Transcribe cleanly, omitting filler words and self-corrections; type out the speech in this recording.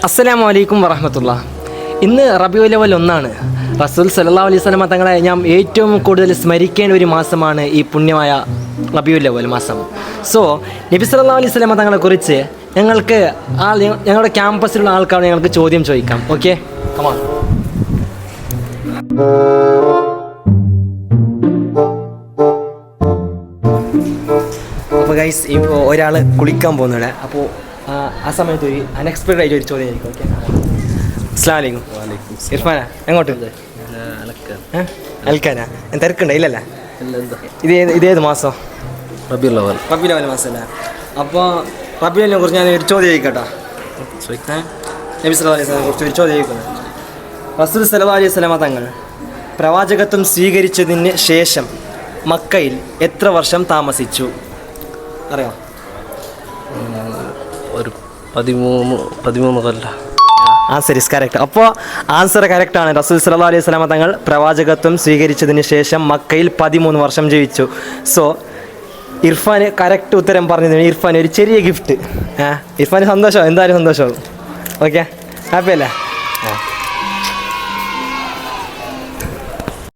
അസ്സലാമു അലൈക്കും വറഹ്മത്തുള്ളാഹി. ഇന്ന് റബീഉൽ അവ്വൽ 1 റസൂൽ സല്ലല്ലാഹു അലൈഹി വസല്ലമ തങ്ങളെ ഞാൻ ഏറ്റവും കൂടുതൽ സ്മരിക്കേണ്ട ഒരു മാസമാണ് ഈ പുണ്യമായ റബീഉൽ അവ്വൽ മാസം. സോ നബി സല്ലല്ലാഹു അലൈഹി വസല്ലമ തങ്ങളെക്കുറിച്ച് ഞങ്ങളുടെ ക്യാമ്പസിലുള്ള ആൾക്കാരോട് ഞങ്ങൾക്ക് ചോദ്യം ചോദിക്കാം. Okay, come on. അപ്പോൾ ഗൈസ്, ഇപ്പോൾ ഒരാൾ കുളിക്കാൻ പോകുന്നുണ്ട്. അപ്പോൾ ആ സമയത്ത് ഒരു അൺഎക്സ്പെക്റ്റഡ് ആയിട്ട് ഒരു ചോദ്യം ആയിരിക്കും. ഓക്കെ, അസ്സലാമു അലൈക്കും. ഇർഫാനാ, എങ്ങോട്ട്? അൽക്കാനാ? തിരക്കുണ്ടോ? ഇല്ലല്ലേ? ഇതേത് മാസം? റബീഉൽ അവ്വൽ മാസമല്ലേ? അപ്പോൾ റബീഉൽ അവ്വലിനെ കുറിച്ച് ഞാൻ ഒരു ചോദ്യം ചോദിക്കട്ടോ. നബി സല്ലല്ലാഹു അലൈഹി വസല്ലമയെ കുറിച്ച് ഒരു ചോദ്യം ചോദിക്കുന്നത്. റസൂൽ സല്ലല്ലാഹു അലൈഹി വസല്ലമ തങ്ങൾ പ്രവാചകത്വം സ്വീകരിച്ചതിന് ശേഷം മക്കയിൽ എത്ര വർഷം താമസിച്ചു? അറിയാം? ഒരു 13 കൊല്ലം. Answer is correct. അപ്പോൾ ആൻസർ കറക്റ്റാണ്. റസൂൽ സല്ലല്ലാഹു അലൈഹി വസല്ലമ തങ്ങൾ പ്രവാചകത്വം സ്വീകരിച്ചതിന് ശേഷം മക്കയിൽ 13 വർഷം ജീവിച്ചു. സോ ഇർഫാൻ കറക്റ്റ് ഉത്തരം പറഞ്ഞതിന് ഇർഫാൻ ഒരു ചെറിയ ഗിഫ്റ്റ്. ഇർഫാന് സന്തോഷമാവും, എന്തായാലും സന്തോഷമാവും. ഓക്കെ, ഹാപ്പി അല്ലേ?